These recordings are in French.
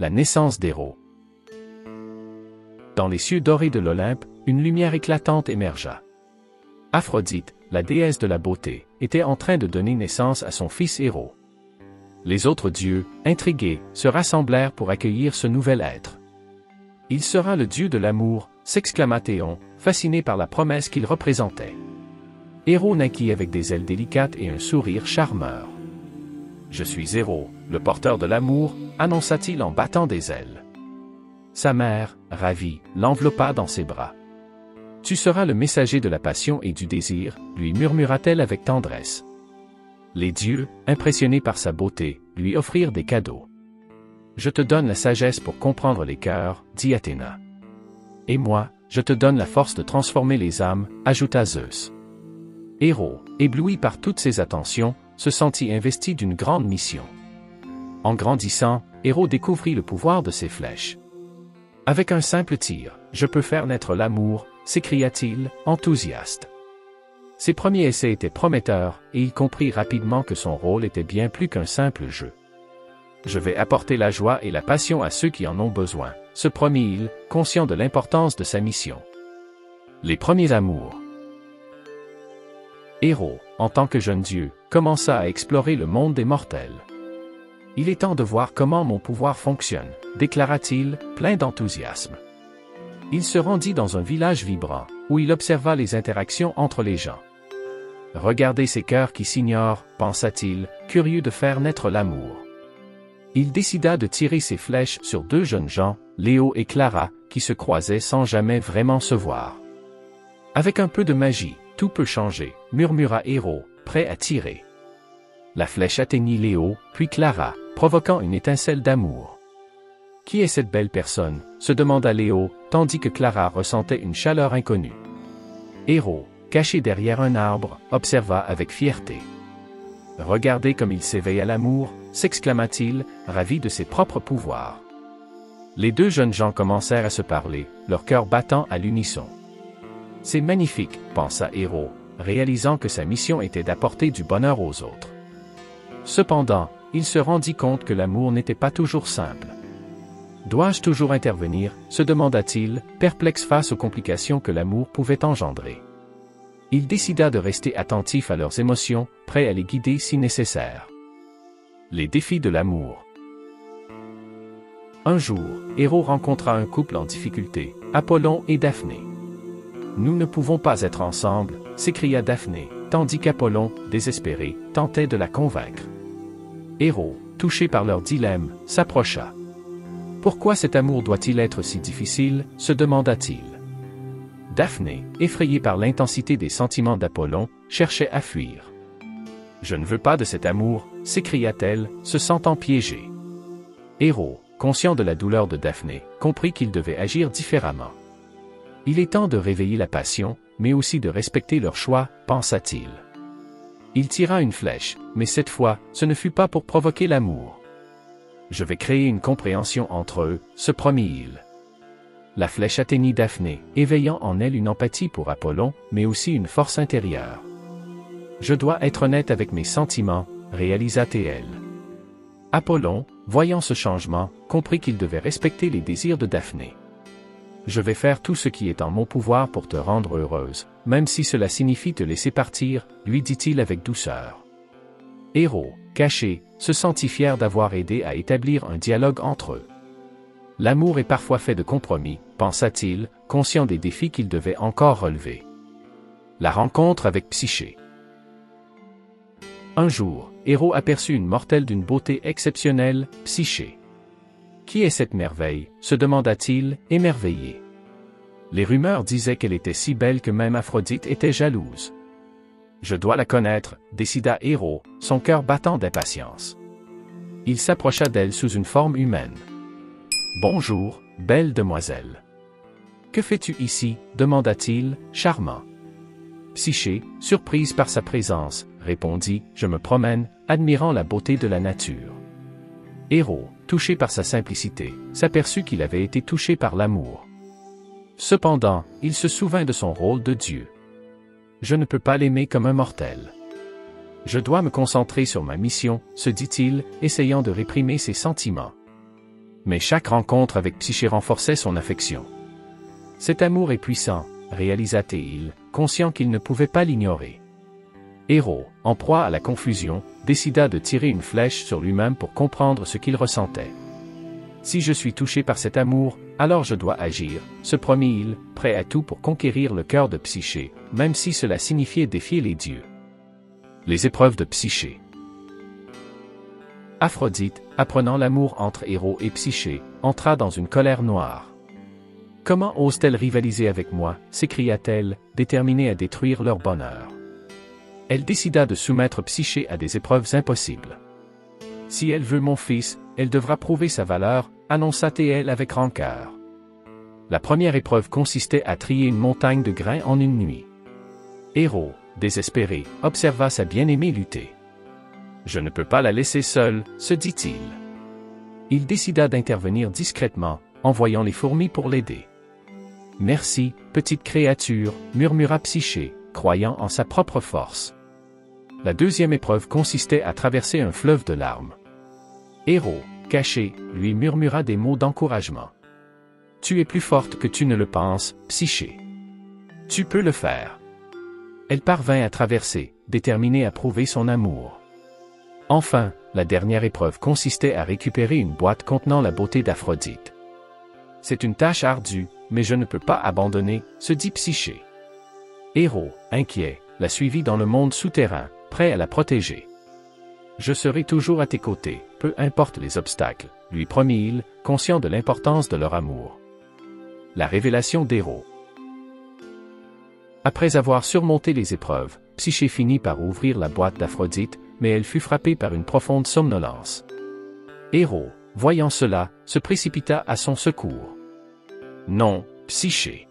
la naissance d'Héros. Dans les cieux dorés de l'Olympe, une lumière éclatante émergea. Aphrodite, la déesse de la beauté, était en train de donner naissance à son fils Héros. Les autres dieux, intrigués, se rassemblèrent pour accueillir ce nouvel être. « Il sera le dieu de l'amour », s'exclama Théon, fasciné par la promesse qu'il représentait. Héros naquit avec des ailes délicates et un sourire charmeur. « Je suis Héros, le porteur de l'amour », annonça-t-il en battant des ailes. Sa mère, ravie, l'enveloppa dans ses bras. « Tu seras le messager de la passion et du désir », lui murmura-t-elle avec tendresse. Les dieux, impressionnés par sa beauté, lui offrirent des cadeaux. « Je te donne la sagesse pour comprendre les cœurs, » dit Athéna. « Et moi, je te donne la force de transformer les âmes, » ajouta Zeus. Héros, ébloui par toutes ces attentions, se sentit investi d'une grande mission. En grandissant, Héros découvrit le pouvoir de ses flèches. « Avec un simple tir, je peux faire naître l'amour », s'écria-t-il, enthousiaste. Ses premiers essais étaient prometteurs, et il comprit rapidement que son rôle était bien plus qu'un simple jeu. « Je vais apporter la joie et la passion à ceux qui en ont besoin », se promit-il, conscient de l'importance de sa mission. Les premiers amours. Héros, en tant que jeune dieu, commença à explorer le monde des mortels. « Il est temps de voir comment mon pouvoir fonctionne », déclara-t-il, plein d'enthousiasme. Il se rendit dans un village vibrant, où il observa les interactions entre les gens. « Regardez ces cœurs qui s'ignorent », pensa-t-il, curieux de faire naître l'amour. Il décida de tirer ses flèches sur deux jeunes gens, Léo et Clara, qui se croisaient sans jamais vraiment se voir. « Avec un peu de magie, tout peut changer », murmura Héros, prêt à tirer. La flèche atteignit Léo, puis Clara, provoquant une étincelle d'amour. « Qui est cette belle personne ?» se demanda Léo, tandis que Clara ressentait une chaleur inconnue. Héros, caché derrière un arbre, observa avec fierté. « Regardez comme il s'éveille à l'amour », s'exclama-t-il, ravi de ses propres pouvoirs. Les deux jeunes gens commencèrent à se parler, leur cœur battant à l'unisson. « C'est magnifique », pensa Héros, réalisant que sa mission était d'apporter du bonheur aux autres. Cependant, il se rendit compte que l'amour n'était pas toujours simple. « Dois-je toujours intervenir ?» se demanda-t-il, perplexe face aux complications que l'amour pouvait engendrer. Il décida de rester attentif à leurs émotions, prêt à les guider si nécessaire. Les défis de l'amour. Un jour, Héros rencontra un couple en difficulté, Apollon et Daphné. « Nous ne pouvons pas être ensemble », s'écria Daphné, tandis qu'Apollon, désespéré, tentait de la convaincre. Héros, touché par leur dilemme, s'approcha. « Pourquoi cet amour doit-il être si difficile ?» se demanda-t-il. Daphné, effrayée par l'intensité des sentiments d'Apollon, cherchait à fuir. « Je ne veux pas de cet amour », s'écria-t-elle, se sentant piégée. Héros, conscient de la douleur de Daphné, comprit qu'il devait agir différemment. « Il est temps de réveiller la passion, mais aussi de respecter leur choix », pensa-t-il. Il tira une flèche, mais cette fois, ce ne fut pas pour provoquer l'amour. « Je vais créer une compréhension entre eux », se promit-il. La flèche atteignit Daphné, éveillant en elle une empathie pour Apollon, mais aussi une force intérieure. « Je dois être honnête avec mes sentiments », réalisa-t-elle. Apollon, voyant ce changement, comprit qu'il devait respecter les désirs de Daphné. « Je vais faire tout ce qui est en mon pouvoir pour te rendre heureuse, même si cela signifie te laisser partir, » lui dit-il avec douceur. Héros, caché, se sentit fier d'avoir aidé à établir un dialogue entre eux. L'amour est parfois fait de compromis, pensa-t-il, conscient des défis qu'il devait encore relever. La rencontre avec Psyché. Un jour, Héros aperçut une mortelle d'une beauté exceptionnelle, Psyché. « Qui est cette merveille ?» se demanda-t-il, émerveillé. Les rumeurs disaient qu'elle était si belle que même Aphrodite était jalouse. « Je dois la connaître », décida Héros, son cœur battant d'impatience. Il s'approcha d'elle sous une forme humaine. « Bonjour, belle demoiselle. »« Que fais-tu ici ?» demanda-t-il, charmant. Psyché, surprise par sa présence, répondit « Je me promène, admirant la beauté de la nature. » Héros, touché par sa simplicité, s'aperçut qu'il avait été touché par l'amour. Cependant, il se souvint de son rôle de Dieu. « Je ne peux pas l'aimer comme un mortel. Je dois me concentrer sur ma mission, » se dit-il, essayant de réprimer ses sentiments. Mais chaque rencontre avec Psyché renforçait son affection. Cet amour est puissant, réalisa Théil, conscient qu'il ne pouvait pas l'ignorer. Héros, en proie à la confusion, décida de tirer une flèche sur lui-même pour comprendre ce qu'il ressentait. Si je suis touché par cet amour, alors je dois agir, se promit-il, prêt à tout pour conquérir le cœur de Psyché, même si cela signifiait défier les dieux. Les épreuves de Psyché. Aphrodite, apprenant l'amour entre Héros et Psyché, entra dans une colère noire. « Comment ose-t-elle rivaliser avec moi » s'écria-t-elle, déterminée à détruire leur bonheur. Elle décida de soumettre Psyché à des épreuves impossibles. « Si elle veut mon fils, elle devra prouver sa valeur » annonça Théel avec rancœur. La première épreuve consistait à trier une montagne de grains en une nuit. Héros, désespéré, observa sa bien-aimée lutter. « Je ne peux pas la laisser seule » se dit-il. Il décida d'intervenir discrètement, envoyant les fourmis pour l'aider. « Merci, petite créature » murmura Psyché, croyant en sa propre force. La deuxième épreuve consistait à traverser un fleuve de larmes. Héros, caché, lui murmura des mots d'encouragement. « Tu es plus forte que tu ne le penses, Psyché. Tu peux le faire. » Elle parvint à traverser, déterminée à prouver son amour. Enfin, la dernière épreuve consistait à récupérer une boîte contenant la beauté d'Aphrodite. « C'est une tâche ardue, mais je ne peux pas abandonner, » se dit Psyché. Héros, inquiet, la suivit dans le monde souterrain, prêt à la protéger. « Je serai toujours à tes côtés, peu importe les obstacles » lui promit-il, conscient de l'importance de leur amour. La révélation d'Héros. Après avoir surmonté les épreuves, Psyché finit par ouvrir la boîte d'Aphrodite, mais elle fut frappée par une profonde somnolence. Héros, voyant cela, se précipita à son secours. « Non, Psyché.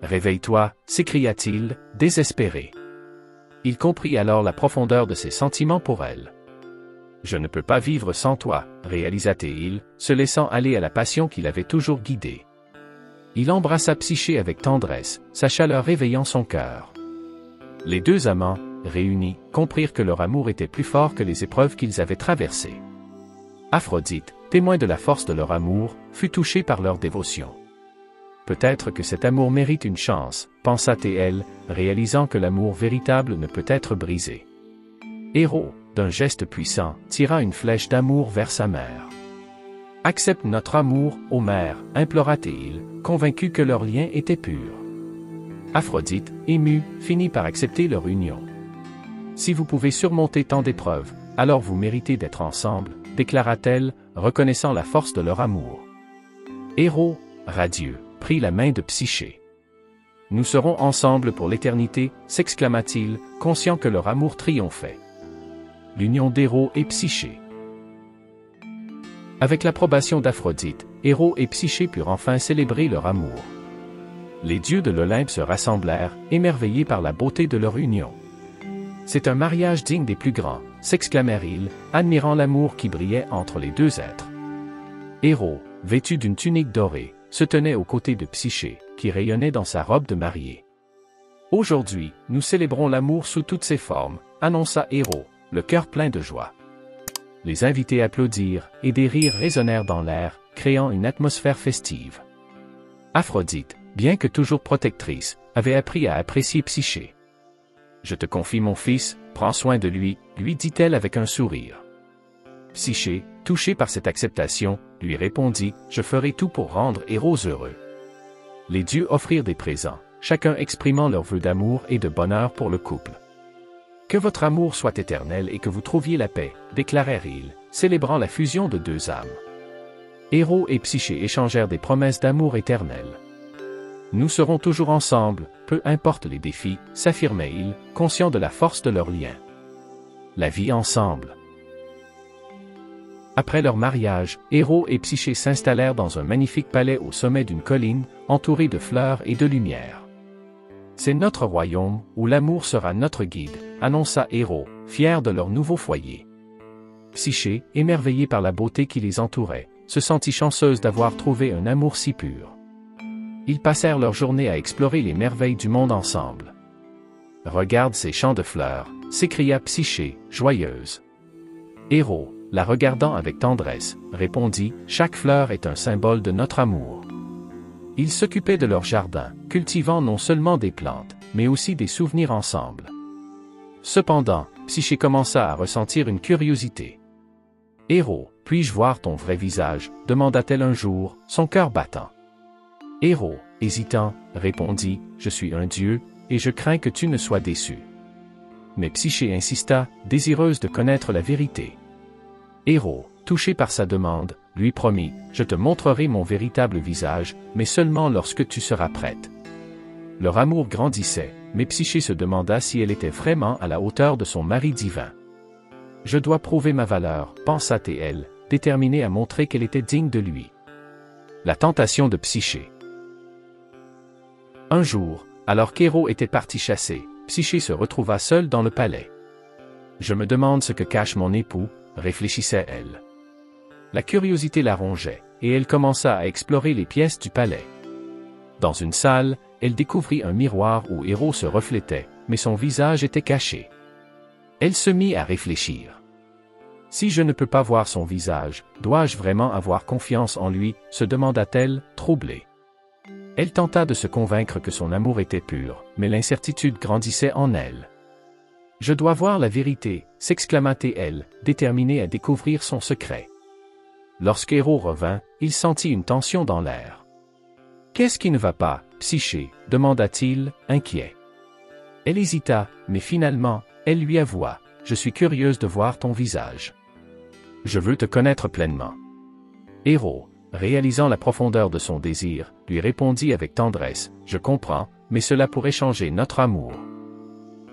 Réveille-toi » s'écria-t-il, désespéré. Il comprit alors la profondeur de ses sentiments pour elle. « Je ne peux pas vivre sans toi » réalisa Théil, se laissant aller à la passion qui l'avait toujours guidé. Il embrassa Psyché avec tendresse, sa chaleur réveillant son cœur. Les deux amants, réunis, comprirent que leur amour était plus fort que les épreuves qu'ils avaient traversées. Aphrodite, témoin de la force de leur amour, fut touchée par leur dévotion. Peut-être que cet amour mérite une chance, pensa Théel, réalisant que l'amour véritable ne peut être brisé. Héros, d'un geste puissant, tira une flèche d'amour vers sa mère. « Accepte notre amour, ô mère » implora Théil, convaincu que leur lien était pur. Aphrodite, émue, finit par accepter leur union. « Si vous pouvez surmonter tant d'épreuves, alors vous méritez d'être ensemble » déclara-t-elle, reconnaissant la force de leur amour. Héros, radieux, prit la main de Psyché. « Nous serons ensemble pour l'éternité » s'exclama-t-il, conscient que leur amour triomphait. L'union d'Héros et Psyché. Avec l'approbation d'Aphrodite, Héros et Psyché purent enfin célébrer leur amour. Les dieux de l'Olympe se rassemblèrent, émerveillés par la beauté de leur union. « C'est un mariage digne des plus grands » s'exclamèrent-ils, admirant l'amour qui brillait entre les deux êtres. Héros, vêtu d'une tunique dorée, se tenait aux côtés de Psyché, qui rayonnait dans sa robe de mariée. « Aujourd'hui, nous célébrons l'amour sous toutes ses formes » annonça Héros, le cœur plein de joie. Les invités applaudirent, et des rires résonnèrent dans l'air, créant une atmosphère festive. Aphrodite, bien que toujours protectrice, avait appris à apprécier Psyché. « Je te confie mon fils, prends soin de lui » lui dit-elle avec un sourire. Psyché, touché par cette acceptation, lui répondit « Je ferai tout pour rendre Héros heureux ». Les dieux offrirent des présents, chacun exprimant leurs vœux d'amour et de bonheur pour le couple. « Que votre amour soit éternel et que vous trouviez la paix » déclarèrent-ils, célébrant la fusion de deux âmes. Héros et Psyché échangèrent des promesses d'amour éternel. « Nous serons toujours ensemble, peu importe les défis » s'affirmaient-ils, conscients de la force de leur lien. La vie ensemble. Après leur mariage, Héros et Psyché s'installèrent dans un magnifique palais au sommet d'une colline, entouré de fleurs et de lumière. « C'est notre royaume, où l'amour sera notre guide » annonça Héros, fier de leur nouveau foyer. Psyché, émerveillée par la beauté qui les entourait, se sentit chanceuse d'avoir trouvé un amour si pur. Ils passèrent leur journée à explorer les merveilles du monde ensemble. « Regarde ces champs de fleurs » s'écria Psyché, joyeuse. Héros, la regardant avec tendresse, répondit, « Chaque fleur est un symbole de notre amour. » Ils s'occupaient de leur jardin, cultivant non seulement des plantes, mais aussi des souvenirs ensemble. Cependant, Psyché commença à ressentir une curiosité. « Héros, puis-je voir ton vrai visage ?» demanda-t-elle un jour, son cœur battant. Héros, hésitant, répondit, « Je suis un dieu, et je crains que tu ne sois déçu. » Mais Psyché insista, désireuse de connaître la vérité. Héros, touché par sa demande, lui promit, « Je te montrerai mon véritable visage, mais seulement lorsque tu seras prête. » Leur amour grandissait, mais Psyché se demanda si elle était vraiment à la hauteur de son mari divin. « Je dois prouver ma valeur, » pensa-t-elle, déterminée à montrer qu'elle était digne de lui. La tentation de Psyché. Un jour, alors qu'Héros était parti chasser, Psyché se retrouva seule dans le palais. « Je me demande ce que cache mon époux, » réfléchissait-elle. La curiosité la rongeait, et elle commença à explorer les pièces du palais. Dans une salle, elle découvrit un miroir où Héros se reflétait, mais son visage était caché. Elle se mit à réfléchir. « Si je ne peux pas voir son visage, dois-je vraiment avoir confiance en lui ?» se demanda-t-elle, troublée. Elle tenta de se convaincre que son amour était pur, mais l'incertitude grandissait en elle. « Je dois voir la vérité » s'exclama-t-elle, déterminée à découvrir son secret. Lorsqu'Héros revint, il sentit une tension dans l'air. « Qu'est-ce qui ne va pas, Psyché ?» demanda-t-il, inquiet. Elle hésita, mais finalement, elle lui avoua, « Je suis curieuse de voir ton visage. Je veux te connaître pleinement. » Héros, réalisant la profondeur de son désir, lui répondit avec tendresse, « Je comprends, mais cela pourrait changer notre amour. »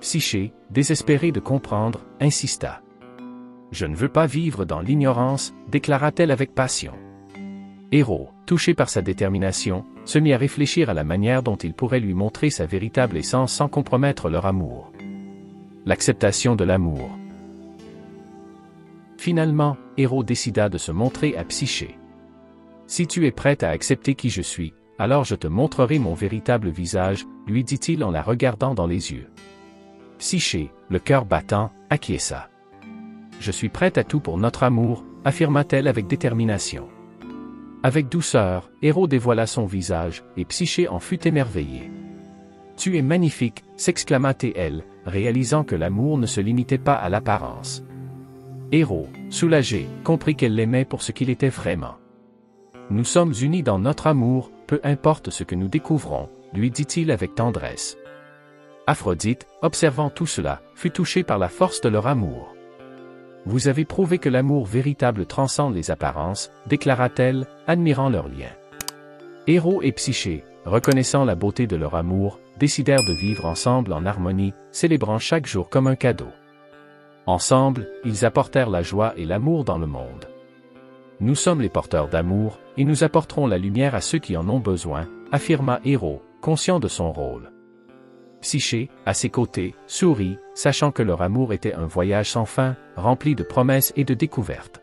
Psyché, désespérée de comprendre, insista. « Je ne veux pas vivre dans l'ignorance, » déclara-t-elle avec passion. Héros, touché par sa détermination, se mit à réfléchir à la manière dont il pourrait lui montrer sa véritable essence sans compromettre leur amour. L'acceptation de l'amour. Finalement, Héros décida de se montrer à Psyché. « Si tu es prête à accepter qui je suis, alors je te montrerai mon véritable visage, » lui dit-il en la regardant dans les yeux. Psyché, le cœur battant, acquiesça. « Je suis prête à tout pour notre amour, » affirma-t-elle avec détermination. Avec douceur, Héros dévoila son visage, et Psyché en fut émerveillée. « Tu es magnifique » s'exclama-t-elle, réalisant que l'amour ne se limitait pas à l'apparence. Héros, soulagé, comprit qu'elle l'aimait pour ce qu'il était vraiment. « Nous sommes unis dans notre amour, peu importe ce que nous découvrons, » lui dit-il avec tendresse. Aphrodite, observant tout cela, fut touchée par la force de leur amour. « Vous avez prouvé que l'amour véritable transcende les apparences, » déclara-t-elle, admirant leur lien. Héros et Psyché, reconnaissant la beauté de leur amour, décidèrent de vivre ensemble en harmonie, célébrant chaque jour comme un cadeau. Ensemble, ils apportèrent la joie et l'amour dans le monde. Nous sommes les porteurs d'amour, et nous apporterons la lumière à ceux qui en ont besoin, affirma Héros, conscient de son rôle. Psyché, à ses côtés, sourit, sachant que leur amour était un voyage sans fin, rempli de promesses et de découvertes.